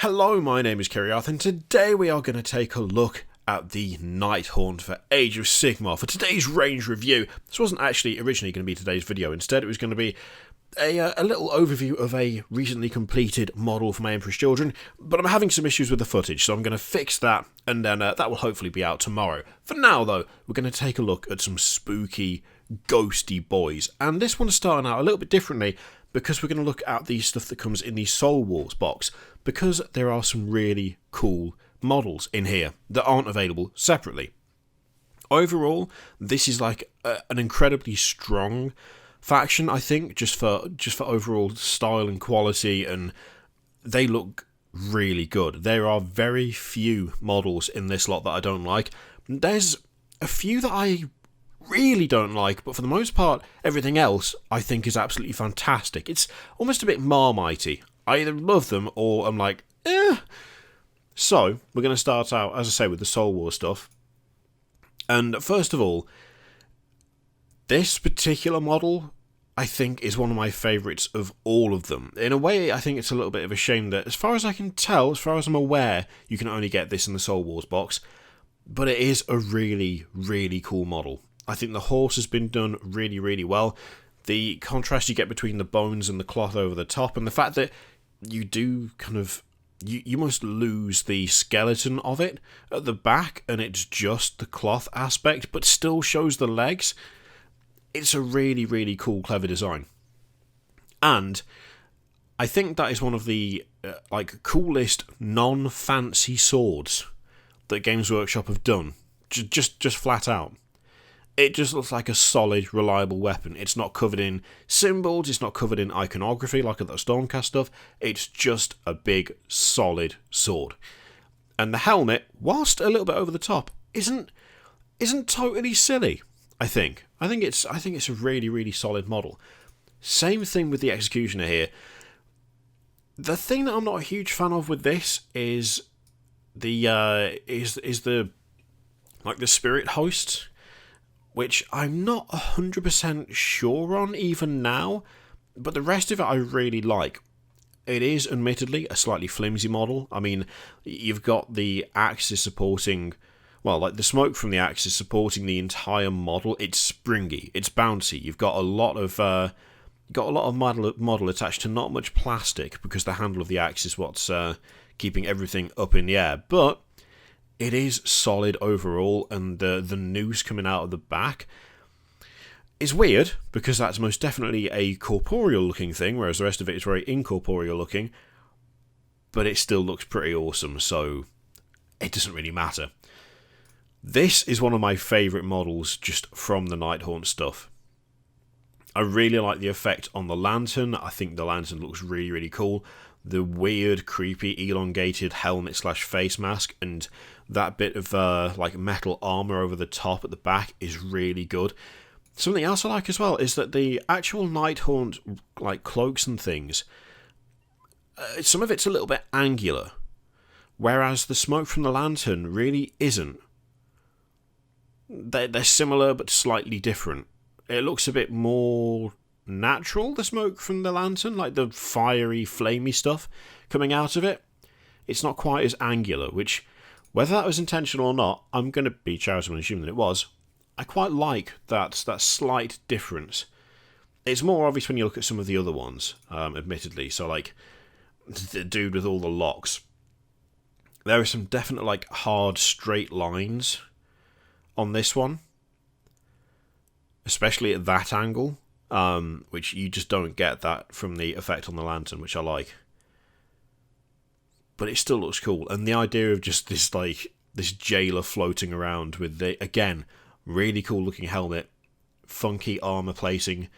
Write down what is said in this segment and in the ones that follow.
Hello, my name is Kiriath, and today we are going to take a look at the Nighthaunt for Age of Sigmar for today's range review. This wasn't actually originally going to be today's video. Instead, it was going to be a little overview of a recently completed model for my Emperor's Children, but I'm having some issues with the footage, so I'm going to fix that, and then that will hopefully be out tomorrow. For now, though, we're going to take a look at some spooky, ghosty boys, and this one's starting out a little bit differently, because we're going to look at the stuff that comes in the Soul Wars box, because there are some really cool models in here that aren't available separately. Overall, this is like an incredibly strong faction, I think, just for overall style and quality, and they look really good. There are very few models in this lot that I don't like. There's a few that I really don't like, but for the most part, everything else I think is absolutely fantastic. It's almost a bit Marmitey. I either love them or I'm like, eh. So, we're going to start out, as I say, with the Soul War stuff. And first of all, this particular model, I think, is one of my favourites of all of them. In a way, I think it's a little bit of a shame that, as far as I can tell, as far as I'm aware, you can only get this in the Soul Wars box. But it is a really, really cool model. I think the horse has been done really, really well. The contrast you get between the bones and the cloth over the top, and the fact that you do kind of... You must lose the skeleton of it at the back, and it's just the cloth aspect, but still shows the legs. It's a really, really cool, clever design. And I think that is one of the coolest non-fancy swords that Games Workshop have done. Just flat out. It just looks like a solid, reliable weapon. It's not covered in symbols, it's not covered in iconography like that Stormcast stuff. It's just a big, solid sword. And the helmet, whilst a little bit over the top, isn't totally silly, I think. I think it's a really, really solid model. Same thing with the Executioner here. The thing that I'm not a huge fan of with this is the spirit host, which I'm not 100% sure on even now, but the rest of it I really like. It is admittedly a slightly flimsy model. I mean, you've got the axis supporting, well, like the smoke from the axis supporting the entire model. It's springy, it's bouncy. You've got a lot of model attached to not much plastic, because the handle of the axe is what's keeping everything up in the air. But it is solid overall, and the noose coming out of the back is weird, because that's most definitely a corporeal looking thing, whereas the rest of it is very incorporeal looking, but it still looks pretty awesome, so it doesn't really matter. This is one of my favourite models just from the Nighthaunt stuff. I really like the effect on the lantern. I think the lantern looks really, really cool. The weird, creepy, elongated helmet/face mask, and that bit of metal armour over the top at the back is really good. Something else I like as well is that the actual Nighthaunt cloaks and things, some of it's a little bit angular, whereas the smoke from the lantern really isn't. They're similar but slightly different. It looks a bit more natural, the smoke from the lantern, like the fiery, flamey stuff coming out of it. It's not quite as angular, which, whether that was intentional or not, I'm going to be charitable and assume that it was. I quite like that slight difference. It's more obvious when you look at some of the other ones, admittedly. So, like, the dude with all the locks. There are some definite, hard, straight lines on this one, especially at that angle. Which you just don't get that from the effect on the lantern, which I like. But it still looks cool. And the idea of just this jailer floating around with the, again, really cool looking helmet, funky armour placing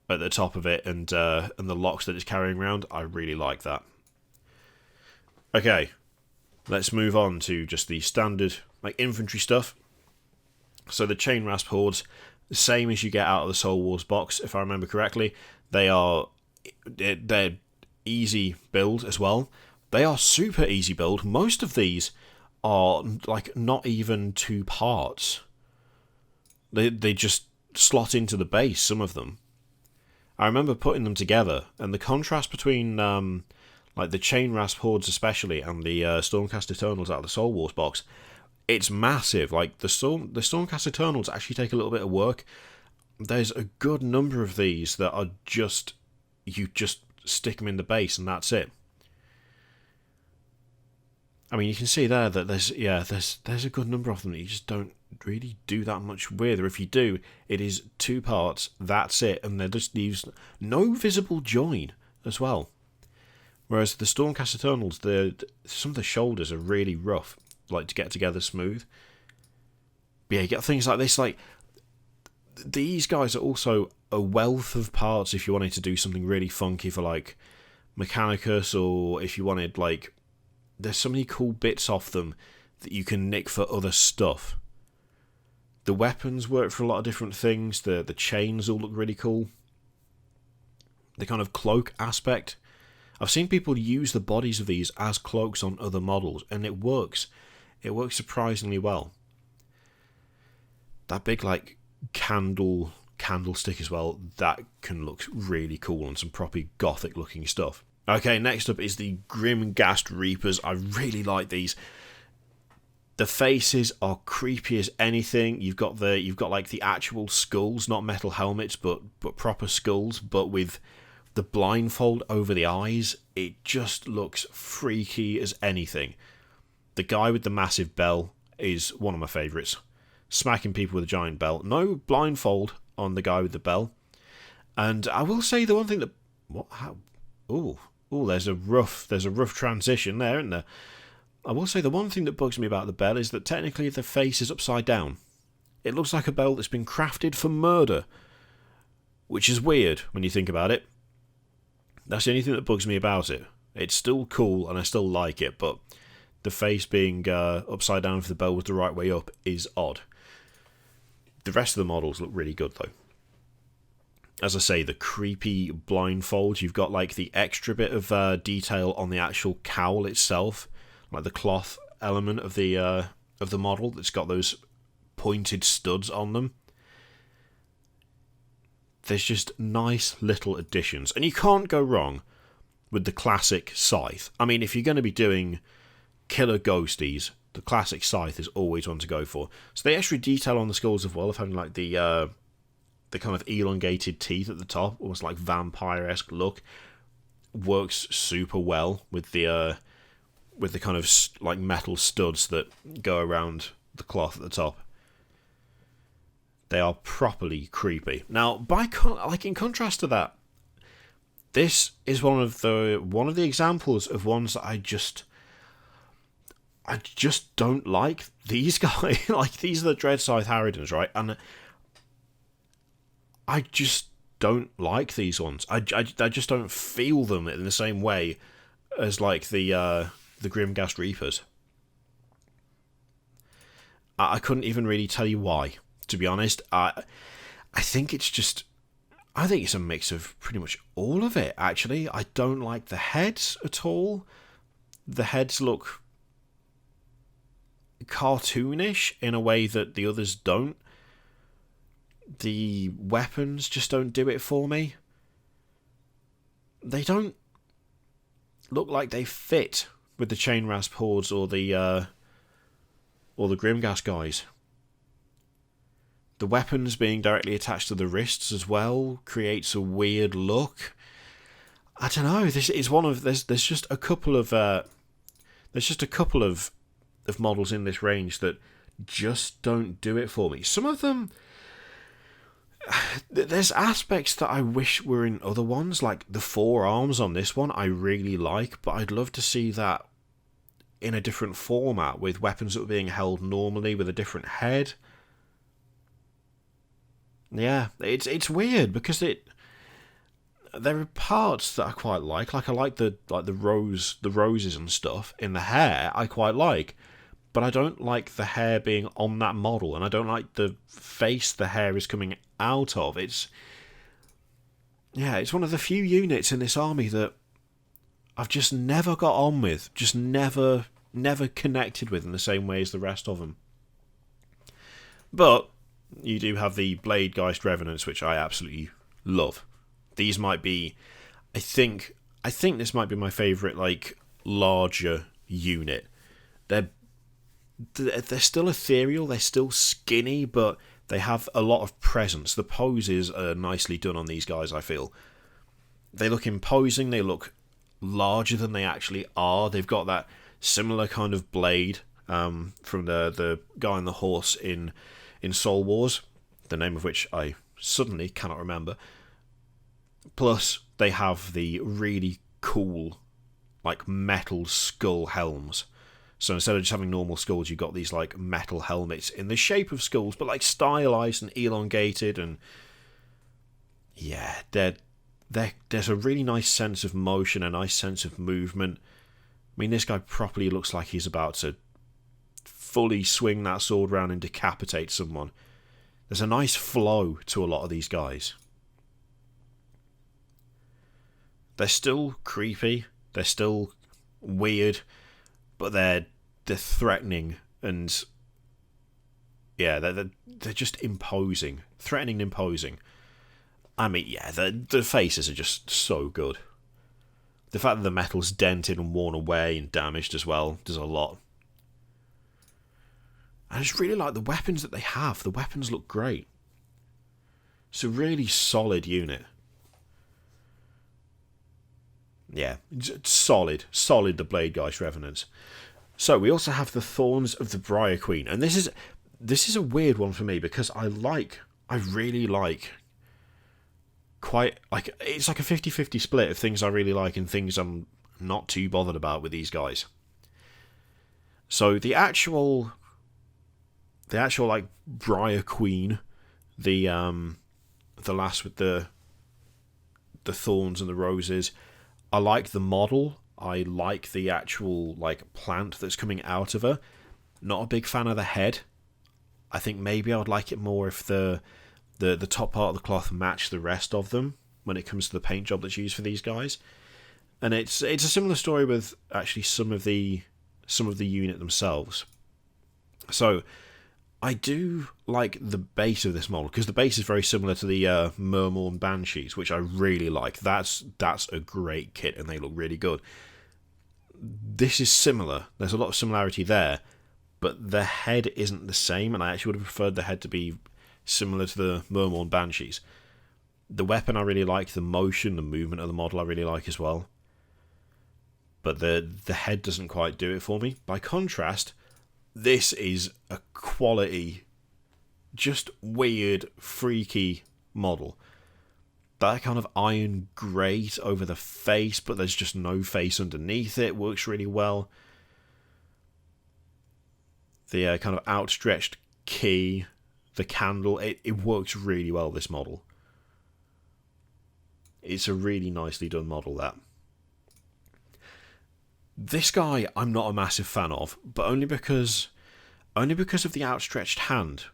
at the top of it, and the locks that it's carrying around, I really like that. Okay, let's move on to just the standard infantry stuff. So the Chain Rasp Hordes, the same as you get out of the Soul Wars box, if I remember correctly. They're easy build as well. They are super easy build. Most of these are not even 2 parts. They just slot into the base, some of them. I remember putting them together, and the contrast between like the Chain Rasp Hordes especially, and the Stormcast Eternals out of the Soul Wars box, it's massive. Like the Stormcast Eternals actually take a little bit of work. There's a good number of these that are just, you just stick them in the base and that's it. I mean, you can see there that there's a good number of them that you just don't really do that much with, or if you do, it is 2 parts, that's it, and there just leaves no visible join as well. Whereas the Stormcast Eternals, some of the shoulders are really rough, like to get together smooth. But yeah, you get things like this, like these guys are also a wealth of parts if you wanted to do something really funky for like Mechanicus, or if you wanted like, there's so many cool bits off them that you can nick for other stuff. The weapons work for a lot of different things. The chains all look really cool. The kind of cloak aspect. I've seen people use the bodies of these as cloaks on other models, and it works. It works surprisingly well. That big like candlestick as well, that can look really cool on some proper gothic looking stuff. Okay, next up is the Grimghast Reapers. I really like these. The faces are creepy as anything. You've got like the actual skulls, not metal helmets, but proper skulls, but with the blindfold over the eyes. It just looks freaky as anything. The guy with the massive bell is one of my favourites. Smacking people with a giant bell. No blindfold on the guy with the bell. And I will say the one thing that... What? How? Ooh, there's a rough transition there, isn't there? I will say the one thing that bugs me about the bell is that technically the face is upside down. It looks like a bell that's been crafted for murder, which is weird when you think about it. That's the only thing that bugs me about it. It's still cool and I still like it, but the face being upside down if the bell was the right way up is odd. The rest of the models look really good though. As I say, the creepy blindfold, you've got like the extra bit of detail on the actual cowl itself, like the cloth element of the model that's got those pointed studs on them. There's just nice little additions, and you can't go wrong with the classic scythe. I mean, if you're going to be doing killer ghosties, the classic scythe is always one to go for. So the extra detail on the skulls as well, of having like the kind of elongated teeth at the top, almost like vampire-esque look, works super well with the kind of like metal studs that go around the cloth at the top. They are properly creepy. Now, in contrast to that, this is one of the examples of ones that I just don't like. These guys, like these are the Dread Scythe Harridans, right? And I just don't like these ones. I just don't feel them in the same way as like the Grimghast Reapers. I couldn't even really tell you why, to be honest. I think it's a mix of pretty much all of it, actually. I don't like the heads at all. The heads look cartoonish in a way that the others don't. The weapons just don't do it for me. They don't look like they fit with the Chain Rasp Hordes or the Grimghast guys. The weapons being directly attached to the wrists as well creates a weird look. I don't know. This is one of there's just a couple of models in this range that just don't do it for me. Some of them, there's aspects that I wish were in other ones, like the forearms on this one I really like, but I'd love to see that in a different format with weapons that were being held normally with a different head. Yeah, it's weird because there are parts that I quite like I like the roses and stuff in the hair I quite like, but I don't like the hair being on that model, and I don't like the face the hair is coming out of. It's one of the few units in this army that I've just never got on with, just never connected with in the same way as the rest of them. But you do have the Blade Geist Revenants, which I absolutely love. These might be, I think I think this might be my favourite, like, larger unit. They're still ethereal, they're still skinny, but they have a lot of presence. The poses are nicely done on these guys, I feel. They look imposing, they look larger than they actually are. They've got that similar kind of blade from the guy on the horse in Soul Wars, the name of which I suddenly cannot remember. Plus, they have the really cool, like, metal skull helms. So instead of just having normal skulls, you've got these, like, metal helmets in the shape of skulls, but, like, stylized and elongated, and yeah, there's a really nice sense of motion, a nice sense of movement. I mean, this guy properly looks like he's about to fully swing that sword around and decapitate someone. There's a nice flow to a lot of these guys. They're still creepy, they're still weird, but they're threatening, and yeah, they're just imposing, threatening and imposing. I mean, yeah, the faces are just so good. The fact that the metal's dented and worn away and damaged as well does a lot. I just really like the weapons that they have. The weapons look great. It's a really solid unit. Yeah, solid, the Blade Geist Revenants. So we also have the Thorns of the Briar Queen, and this is a weird one for me because I really like quite, like, it's like a 50-50 split of things I really like and things I'm not too bothered about with these guys. So the actual like Briar Queen, the lass with the thorns and the roses, I like the model. I like the actual, like, plant that's coming out of her. Not a big fan of the head. I think maybe I would like it more if the top part of the cloth matched the rest of them when it comes to the paint job that's used for these guys. And it's a similar story with actually some of the unit themselves. So I do like the base of this model because the base is very similar to the Mer Morn Banshees, which I really like. That's a great kit and they look really good. This is similar. There's a lot of similarity there, but the head isn't the same, and I actually would have preferred the head to be similar to the Mer Morn Banshees. The weapon I really like, the motion, the movement of the model I really like as well. But the head doesn't quite do it for me. By contrast, this is a quality, just weird, freaky model. That kind of iron grate over the face, but there's just no face underneath it, works really well. The kind of outstretched key, the candle, it works really well, this model. It's a really nicely done model, that. This guy I'm not a massive fan of, but only because of the outstretched hand.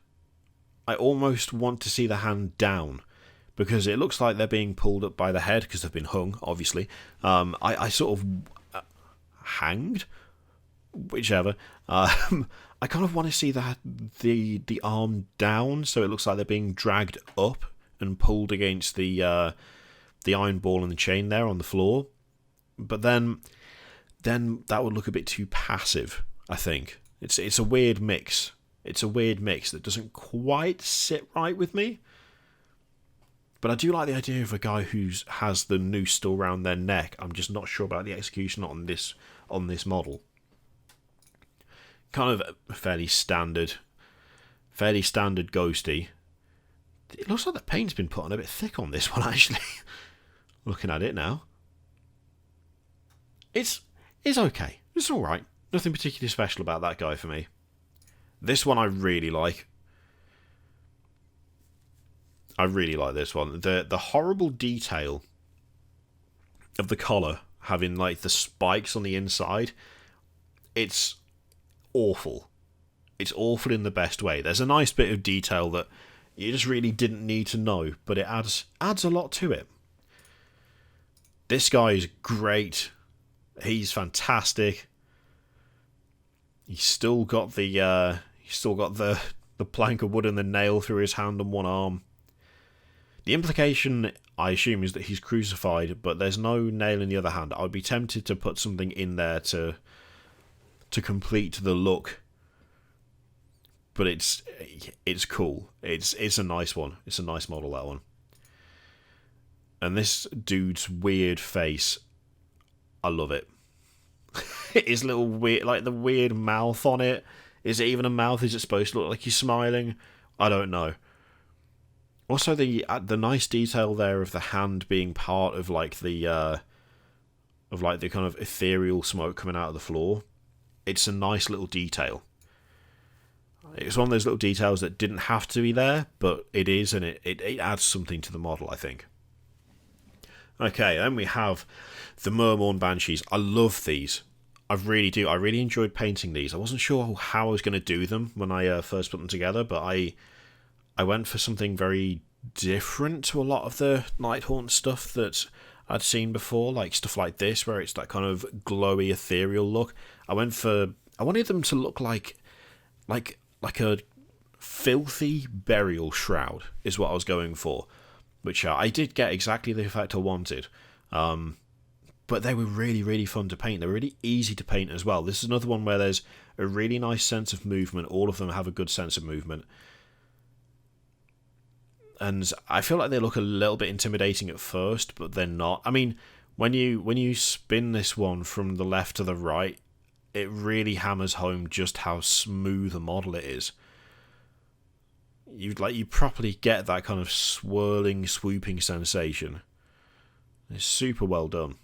I almost want to see the hand down, because it looks like they're being pulled up by the head, because they've been hung, obviously. I sort of hanged? Whichever. I kind of want to see the arm down, so it looks like they're being dragged up and pulled against the iron ball and the chain there on the floor. But then that would look a bit too passive, I think. It's a weird mix. It's a weird mix that doesn't quite sit right with me. But I do like the idea of a guy who has the noose still around their neck. I'm just not sure about the execution on this model. Kind of fairly standard ghosty. It looks like the paint's been put on a bit thick on this one, actually. Looking at it now. It's okay. It's alright. Nothing particularly special about that guy for me. This one I really like. I really like this one. The horrible detail of the collar having, like, the spikes on the inside. It's awful. It's awful in the best way. There's a nice bit of detail that you just really didn't need to know, but it adds a lot to it. This guy is great. He's fantastic. He's still got the plank of wood and the nail through his hand and one arm. The implication, I assume, is that he's crucified, but there's no nail in the other hand. I would be tempted to put something in there to complete the look, but it's cool. It's a nice one. It's a nice model, that one. And this dude's weird face, I love it. His little weird, like the weird mouth on it. Is it even a mouth? Is it supposed to look like he's smiling? I don't know. Also, the nice detail there of the hand being part of like the kind of ethereal smoke coming out of the floor. It's a nice little detail. It's one of those little details that didn't have to be there, but it is, and it adds something to the model, I think. Okay, then we have the Mer Morn Banshees. I love these. I really do. I really enjoyed painting these. I wasn't sure how I was going to do them when I first put them together, but I went for something very different to a lot of the Nighthaunt stuff that I'd seen before, like stuff like this, where it's that kind of glowy, ethereal look. I wanted them to look like a filthy burial shroud, is what I was going for, which I did get exactly the effect I wanted. But they were really, really fun to paint. They're really easy to paint as well. This is another one where there's a really nice sense of movement. All of them have a good sense of movement. And I feel like they look a little bit intimidating at first, but they're not. I mean, when you spin this one from the left to the right, it really hammers home just how smooth a model it is. You properly get that kind of swirling, swooping sensation. It's super well done.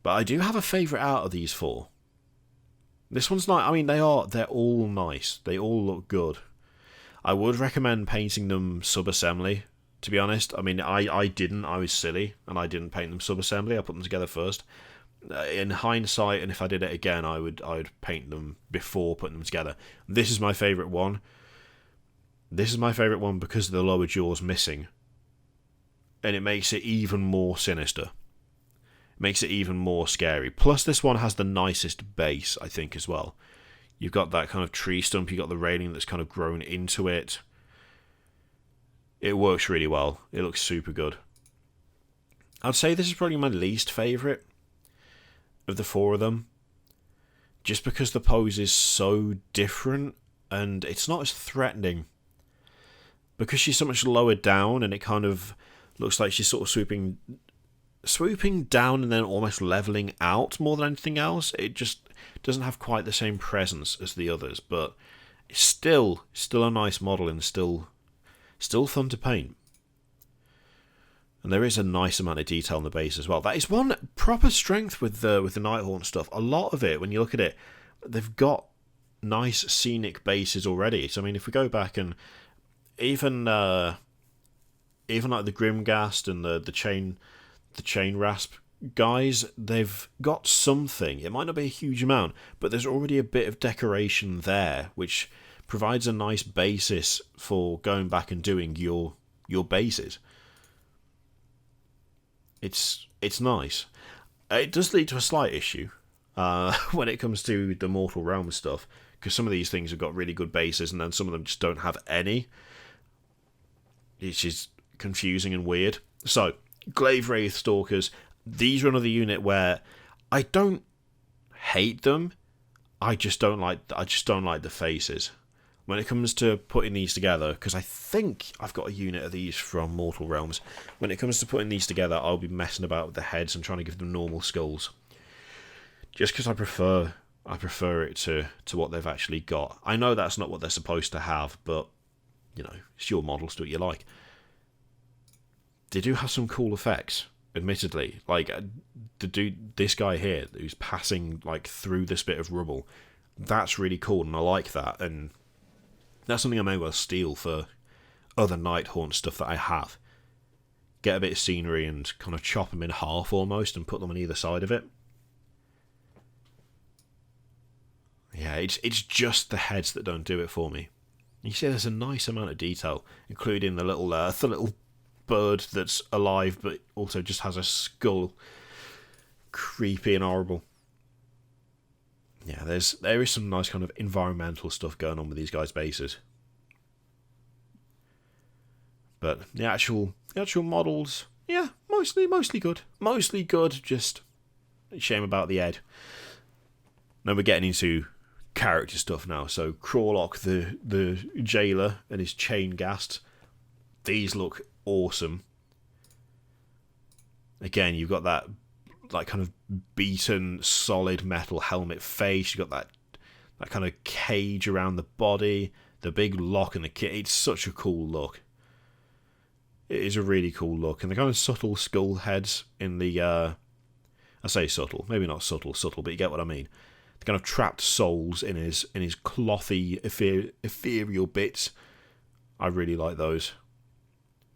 But I do have a favourite out of these four. This one's not. I mean, they're all nice. They all look good. I would recommend painting them sub-assembly, to be honest. I mean, I didn't. I was silly, and I didn't paint them sub-assembly. I put them together first. In hindsight, and if I did it again, I would paint them before putting them together. This is my favourite one. This is my favourite one because of the lower jaw's missing. And it makes it even more sinister. It makes it even more scary. Plus, this one has the nicest base, I think, as well. You've got that kind of tree stump, you've got the railing that's kind of grown into it. It works really well. It looks super good. I'd say this is probably my least favourite of the four of them. Just because the pose is so different and it's not as threatening. Because she's so much lower down and it kind of looks like she's sort of swooping down and then almost levelling out more than anything else. It just doesn't have quite the same presence as the others, but it's still a nice model and still fun to paint. And there is a nice amount of detail on the base as well. That is one proper strength with the Nighthaunt stuff. A lot of it, when you look at it, they've got nice scenic bases already. So I mean, if we go back and even like the Grimghast and the chain rasp guys, they've got something. It might not be a huge amount, but there's already a bit of decoration there, which provides a nice basis for going back and doing your bases. It's nice. It does lead to a slight issue when it comes to the Mortal Realm stuff, because some of these things have got really good bases and then some of them just don't have any, which is confusing and weird. So, Glaive Wraith Stalkers, these are another unit where I don't hate them, I just don't like the faces. When it comes to putting these together, because I think I've got a unit of these from Mortal Realms, when it comes to putting these together, I'll be messing about with the heads and trying to give them normal skulls. Just because I prefer it to what they've actually got. I know that's not what they're supposed to have, but, you know, it's your models, do what you like. They do have some cool effects, admittedly. Like, this guy here, who's passing, like, through this bit of rubble, that's really cool, and I like that, and that's something I may well steal for other Nighthaunt stuff that I have. Get a bit of scenery and kind of chop them in half almost and put them on either side of it. Yeah, it's just the heads that don't do it for me. You see there's a nice amount of detail, including the little bird that's alive but also just has a skull. Creepy and horrible. Yeah, there is some nice kind of environmental stuff going on with these guys' bases. But the actual models, yeah, mostly good. Mostly good, just a shame about the head. Now we're getting into character stuff now. So Crawlock, the jailer, and his chain ghast. These look awesome. Again, you've got that like kind of beaten solid metal helmet face. You've got that kind of cage around the body, the big lock and the kit. It's such a cool look. It is a really cool look. And the kind of subtle skull heads in the I say subtle, maybe not subtle, but you get what I mean. The kind of trapped souls in his clothy ethereal bits. I really like those.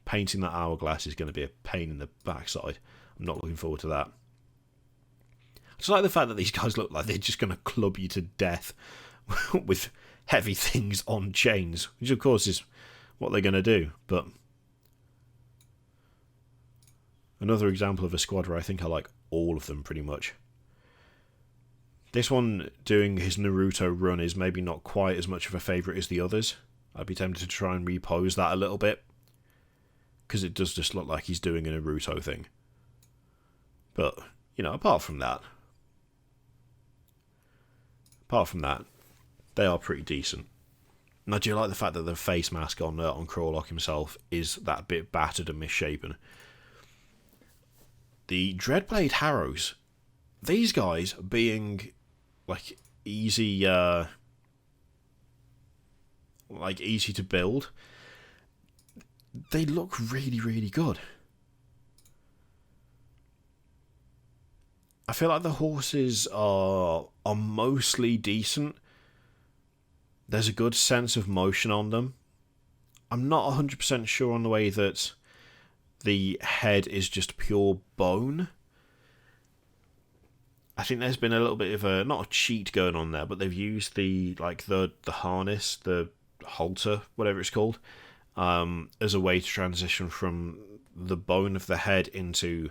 Painting that hourglass is going to be a pain in the backside. I'm not looking forward to that. I just like the fact that these guys look like they're just going to club you to death with heavy things on chains, which of course is what they're going to do. But another example of a squad where I think I like all of them pretty much. This one doing his Naruto run is maybe not quite as much of a favourite as the others. I'd be tempted to try and repose that a little bit, because it does just look like he's doing a Naruto thing. But, you know, apart from that, they are pretty decent. And I do like the fact that the face mask on Crawlock himself is that bit battered and misshapen. The Dreadblade Harrows, these guys being like easy to build, they look really, really good. I feel like the horses are mostly decent. There's a good sense of motion on them. I'm not 100% sure on the way that the head is just pure bone. I think there's been a little bit of a, not a cheat going on there, but they've used the harness, the halter, whatever it's called, as a way to transition from the bone of the head into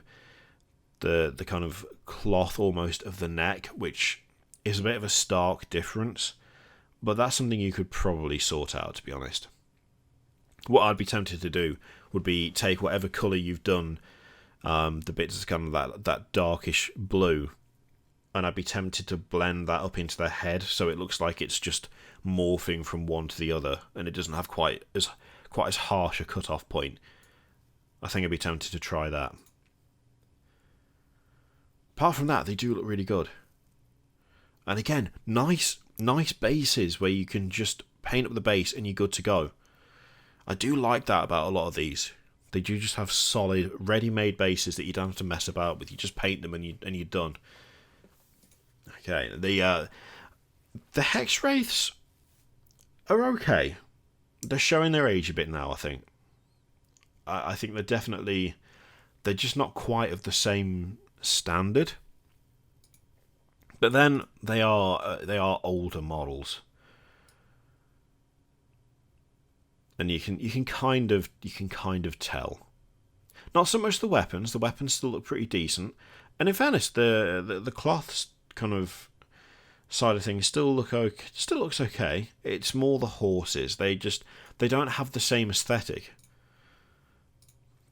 the kind of cloth almost of the neck, which is a bit of a stark difference. But that's something you could probably sort out, to be honest. What I'd be tempted to do would be take whatever colour you've done, the bits kind of that darkish blue, and I'd be tempted to blend that up into the head so it looks like it's just morphing from one to the other, and it doesn't have quite as harsh a cut-off point. I think I'd be tempted to try that. Apart from that, they do look really good. And again, nice bases where you can just paint up the base and you're good to go. I do like that about a lot of these. They do just have solid, ready-made bases that you don't have to mess about with. You just paint them and you're done. Okay, the Hex Wraiths are okay. They're showing their age a bit now, I think. I think they're just not quite of the same standard. But then they are older models. And you can kind of tell. Not so much the weapons. The weapons still look pretty decent. And in fairness, the cloths kind of side of things still looks okay. It's more the horses. They don't have the same aesthetic.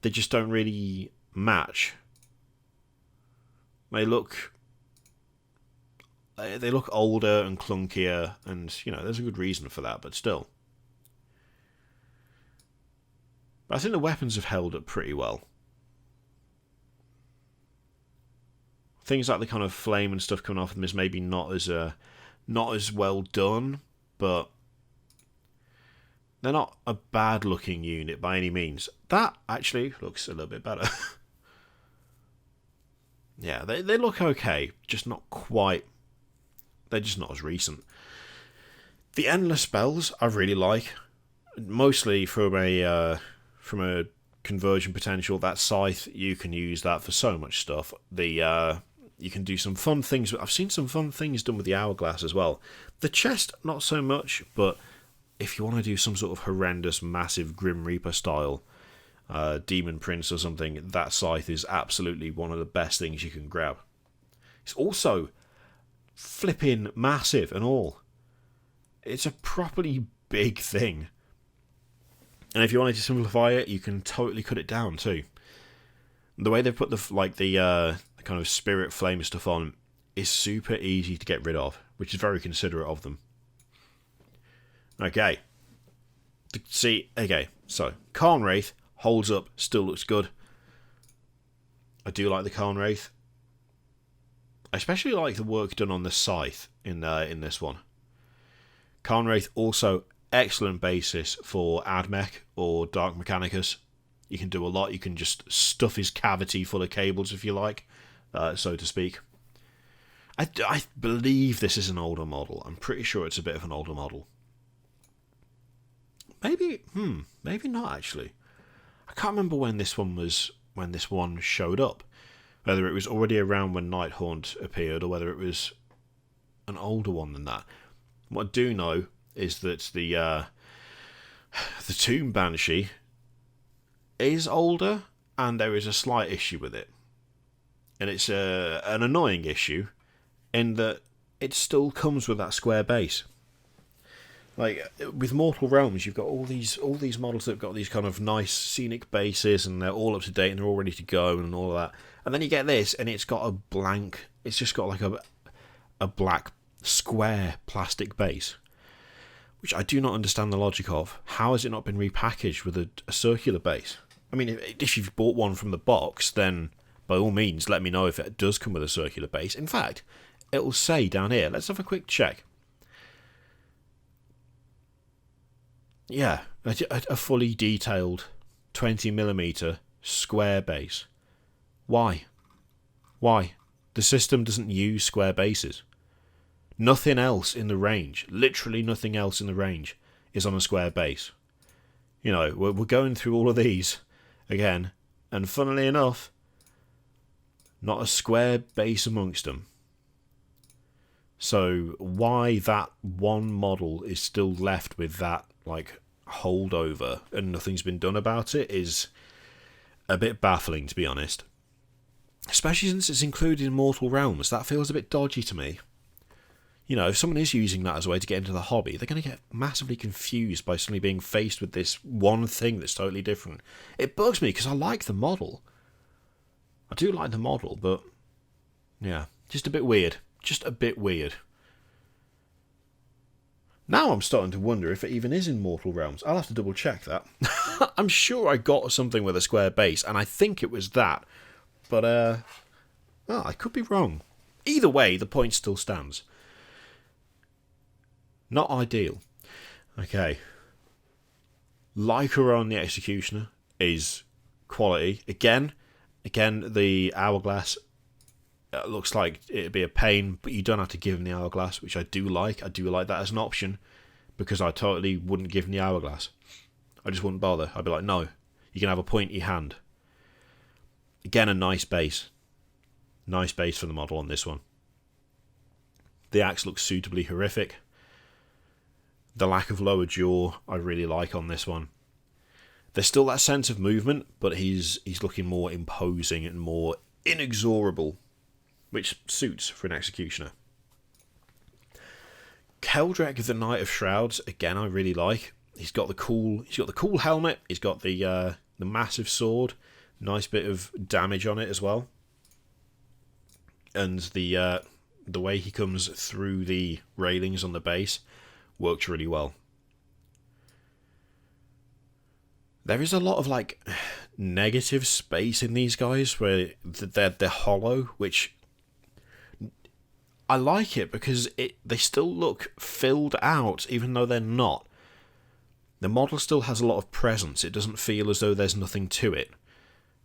They just don't really match. They look older and clunkier, and you know there's a good reason for that, but still. But I think the weapons have held up pretty well. Things like the kind of flame and stuff coming off them is maybe not as well done, but they're not a bad looking unit by any means. That actually looks a little bit better. Yeah, they look okay, just not quite. They're just not as recent. The endless spells I really like, mostly from a conversion potential. That scythe, you can use that for so much stuff. You can do some fun things. I've seen some fun things done with the hourglass as well. The chest, not so much, but if you want to do some sort of horrendous, massive Grim Reaper style Demon Prince or something, that scythe is absolutely one of the best things you can grab. It's also flipping massive and all. It's a properly big thing. And if you wanted to simplify it, you can totally cut it down too. The way they've put the kind of spirit flame stuff on is super easy to get rid of, which is very considerate of them. Okay. See, okay, so Karn Wraith holds up, still looks good. I do like the Karn Wraith. I especially like the work done on the scythe in this one. Karn Wraith also excellent basis for Admech or Dark Mechanicus. You can do a lot. You can just stuff his cavity full of cables if you like, so to speak. I believe this is an older model. I'm pretty sure it's a bit of an older model. Maybe not actually. I can't remember when this one showed up. Whether it was already around when Nighthaunt appeared, or whether it was an older one than that. What I do know is that the Tomb Banshee is older, and there is a slight issue with it. And it's an annoying issue, in that it still comes with that square base. Like, with Mortal Realms, you've got all these models that have got these kind of nice scenic bases, and they're all up to date, and they're all ready to go, and all of that. And then you get this, and it's got a blank, it's just got like a black square plastic base, which I do not understand the logic of. How has it not been repackaged with a circular base? I mean, if you've bought one from the box, then by all means let me know if it does come with a circular base. In fact, it will say down here, let's have a quick check. Yeah, a fully detailed 20mm square base. Why? The system doesn't use square bases. Nothing else in the range, literally nothing else in the range, is on a square base. You know, we're going through all of these again, and funnily enough, not a square base amongst them. So why that one model is still left with that, like, holdover and nothing's been done about it is a bit baffling, to be honest. Especially since it's included in Mortal Realms. That feels a bit dodgy to me. You know, if someone is using that as a way to get into the hobby, they're going to get massively confused by suddenly being faced with this one thing that's totally different. It bugs me because I like the model. I do like the model, but yeah, just a bit weird. Just a bit weird. Now I'm starting to wonder if it even is in Mortal Realms. I'll have to double check that. I'm sure I got something with a square base, and I think it was that. But, I could be wrong. Either way, the point still stands. Not ideal. Okay. Lycaron the Executioner is quality. Again, the Hourglass looks like it'd be a pain, but you don't have to give him the Hourglass, which I do like. I do like that as an option, because I totally wouldn't give him the Hourglass. I just wouldn't bother. I'd be like, no, you can have a pointy hand. Again, a nice base. Nice base for the model on this one. The axe looks suitably horrific. The lack of lower jaw I really like on this one. There's still that sense of movement, but he's looking more imposing and more inexorable, which suits for an executioner. Caltrak the Knight of Shrouds, again, I really like. He's got the cool helmet. He's got the massive sword. Nice bit of damage on it as well. And the way he comes through the railings on the base works really well. There is a lot of like negative space in these guys where they're hollow, which I like it because they still look filled out even though they're not. The model still has a lot of presence. It doesn't feel as though there's nothing to it.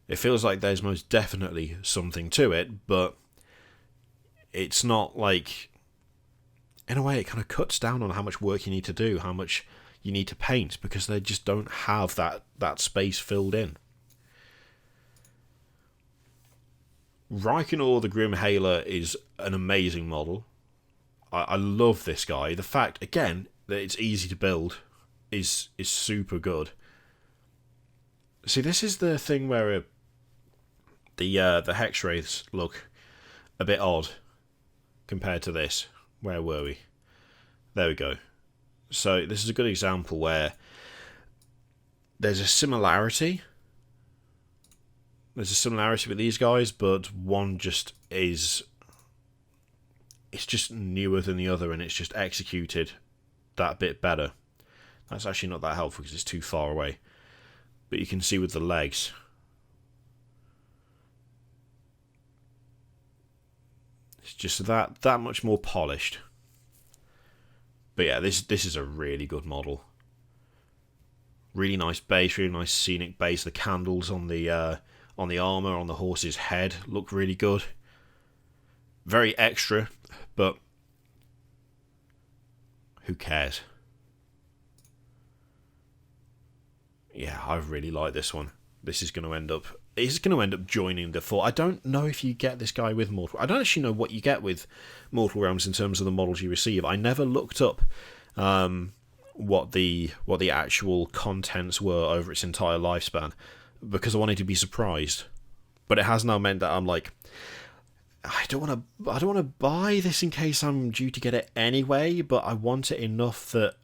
It feels like there's most definitely something to it, but it's not like... In a way, it kind of cuts down on how much work you need to do, how much you need to paint, because they just don't have that space filled in. Reikenor the Grim Hailer is an amazing model. I love this guy. The fact, again, that it's easy to build is super good. See, this is the thing where the Hex Wraiths look a bit odd compared to this. Where were we? There we go. So this is a good example where there's a similarity. There's a similarity with these guys, but one just is... It's just newer than the other, and it's just executed that bit better. That's actually not that helpful because it's too far away. But you can see with the legs. It's just that much more polished. But yeah, this is a really good model. Really nice base, really nice scenic base. The candles on the armor on the horse's head look really good. Very extra, but who cares? Yeah, I really like this one. This is going to end up... It's going to end up joining the four. I don't know if you get this guy with Mortal... I don't actually know what you get with Mortal Realms in terms of the models you receive. I never looked up what the actual contents were over its entire lifespan because I wanted to be surprised. But it has now meant that I'm like... I don't want to buy this in case I'm due to get it anyway, but I want it enough that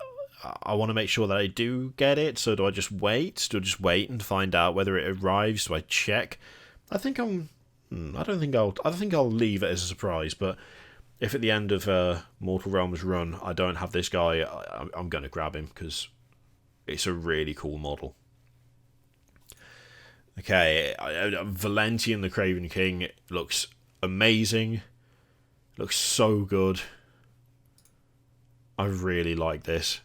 I want to make sure that I do get it. So do I just wait? Do I just wait and find out whether it arrives? Do I check? I think I don't think I'll leave it as a surprise. But if at the end of Mortal Realms run I don't have this guy, I'm going to grab him because it's a really cool model. Okay, Valentian the Craven King looks amazing. Looks so good. I really like this.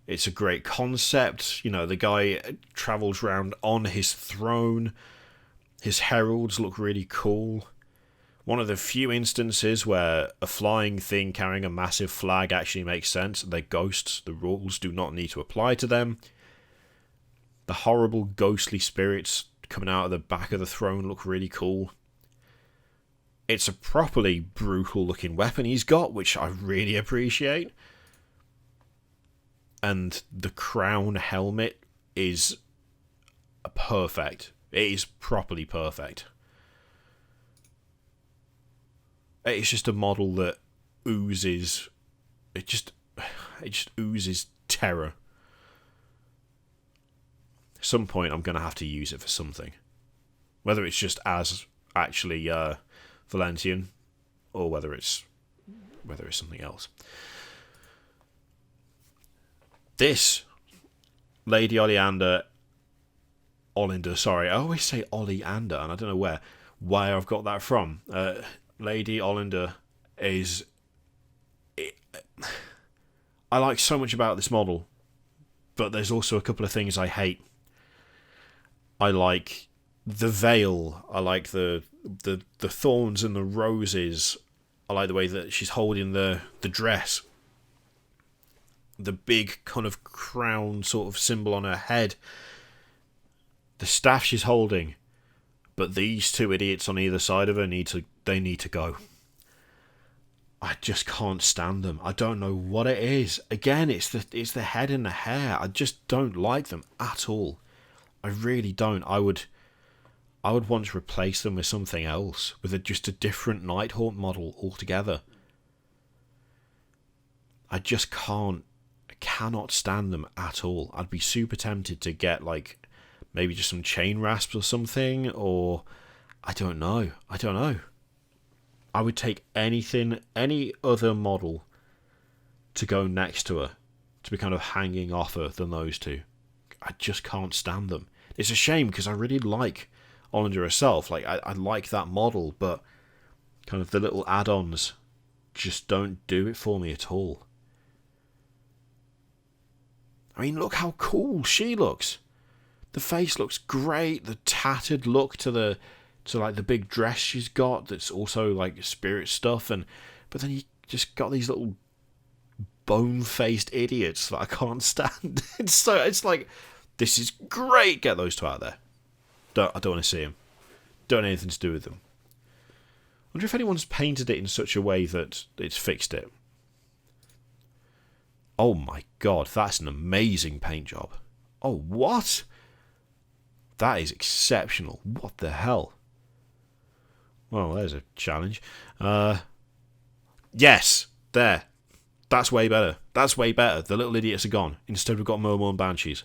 It's a great concept. You know, the guy travels around on his throne. His heralds look really cool. One of the few instances where a flying thing carrying a massive flag actually makes sense. They're ghosts. The rules do not need to apply to them. The horrible ghostly spirits coming out of the back of the throne look really cool. It's a properly brutal looking weapon he's got, which I really appreciate. And the crown helmet is perfect. It is properly perfect. It's just a model that oozes... It just oozes terror. At some point I'm going to have to use it for something. Whether it's just as actually Valentian, or whether it's something else. This Lady Oleander, sorry, I always say Oleander, and I don't know where I've got that from. Lady Oleander is... I like so much about this model, but there's also a couple of things I hate. I like the veil. I like the thorns and the roses. I like the way that she's holding the dress. The big kind of crown sort of symbol on her head. The staff she's holding. But these two idiots on either side of her need to go. I just can't stand them. I don't know what it is. Again, it's the head and the hair. I just don't like them at all. I really don't. I would want to replace them with something else, with just a different Nighthaunt model altogether. I just cannot stand them at all. I'd be super tempted to get like maybe just some chain rasps or something, or I don't know. I would take any other model to go next to her, to be kind of hanging off her than those two. I just can't stand them. It's a shame because I really like Olander herself. Like I like that model, but kind of the little add-ons just don't do it for me at all. I mean, look how cool she looks. The face looks great. The tattered look to the big dress she's got that's also like spirit stuff, but then you just got these little bone-faced idiots that I can't stand. It's like, this is great. Get those two out there. I don't want to see them. Don't have anything to do with them. I wonder if anyone's painted it in such a way that it's fixed it. Oh my god, that's an amazing paint job. Oh, what? That is exceptional. What the hell? Well, there's a challenge. Yes, there. That's way better. The little idiots are gone. Instead we've got Mer Morn Banshees.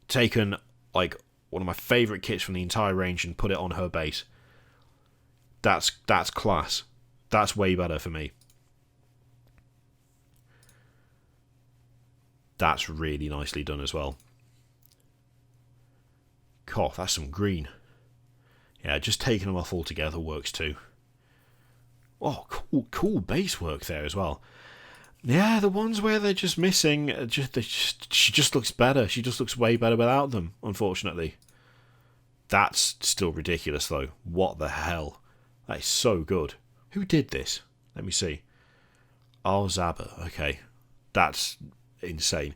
taken like one of my favourite kits from the entire range and put it on her base. That's class. That's way better for me. That's really nicely done as well. Cough, that's some green. Yeah, just taking them off altogether works too. Oh, cool base work there as well. Yeah, the ones where they're just missing, she just looks better. She just looks way better without them, unfortunately. That's still ridiculous, though. What the hell? That is so good. Who did this? Let me see. Oh, Zabba. Okay. That's insane.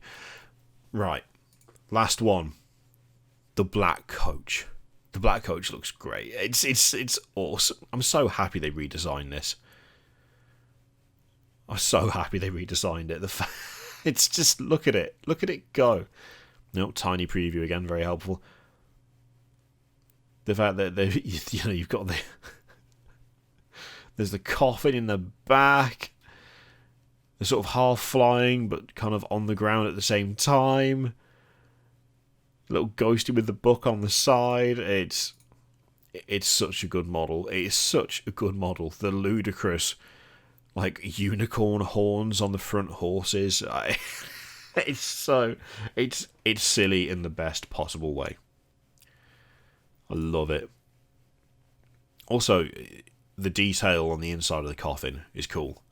Right. Last one. The Black Coach. The Black Coach looks great. It's awesome. I'm so happy they redesigned this. I'm so happy they redesigned it. It's just, look at it. Look at it go. Nope, tiny preview again, very helpful. The fact that you've got the there's the coffin in the back. They're sort of half flying, but kind of on the ground at the same time. A little ghosty with the book on the side. It's such a good model. It is such a good model. The ludicrous, like, unicorn horns on the front horses. It's silly in the best possible way. I love it. Also, the detail on the inside of the coffin is cool.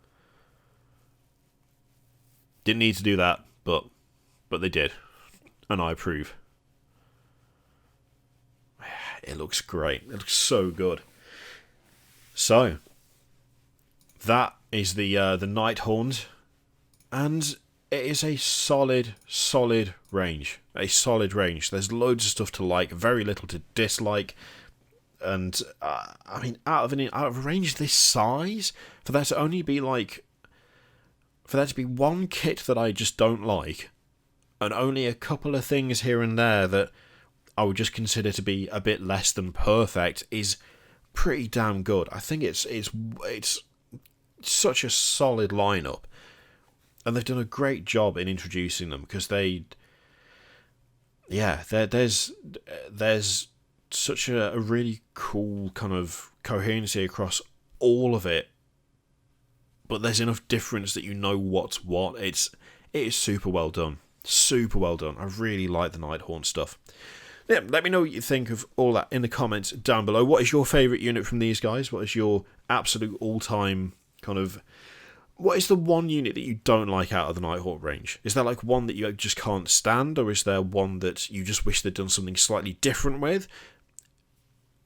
Didn't need to do that, but they did, and I approve. It looks great. It looks so good. So that is the Nighthaunt, and it is a solid range. A solid range. There's loads of stuff to like, very little to dislike. And I mean, out of a range this size, for there to only be for there to be one kit that I just don't like, and only a couple of things here and there that I would just consider to be a bit less than perfect, is pretty damn good. I think it's such a solid lineup, and they've done a great job in introducing them, because there's such a really cool kind of coherency across all of it, but there's enough difference that you know what's what. It is super well done. Super well done. I really like the Nighthaunt stuff. Yeah, let me know what you think of all that in the comments down below. What is your favourite unit from these guys? What is your absolute all-time kind of... What is the one unit that you don't like out of the Nighthaunt range? Is there like one that you just can't stand, or is there one that you just wish they'd done something slightly different with?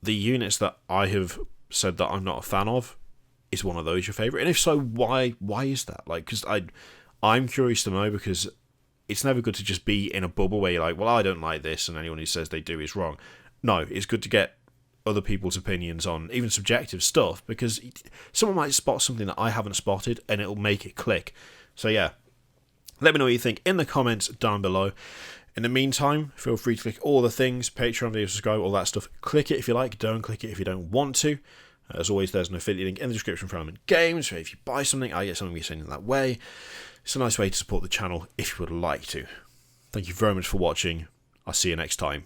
The units that I have said that I'm not a fan of, is one of those your favourite? And if so, why is that? Like, because I'm curious to know, because it's never good to just be in a bubble where you're like, well, I don't like this, and anyone who says they do is wrong. No, it's good to get other people's opinions on even subjective stuff, because someone might spot something that I haven't spotted, and it'll make it click. So yeah, let me know what you think in the comments down below. In the meantime, feel free to click all the things, Patreon, video, subscribe, all that stuff. Click it if you like, don't click it if you don't want to. As always, there's an affiliate link in the description for Element Games, so if you buy something, I get something we send in that way. It's a nice way to support the channel if you would like to. Thank you very much for watching. I'll see you next time.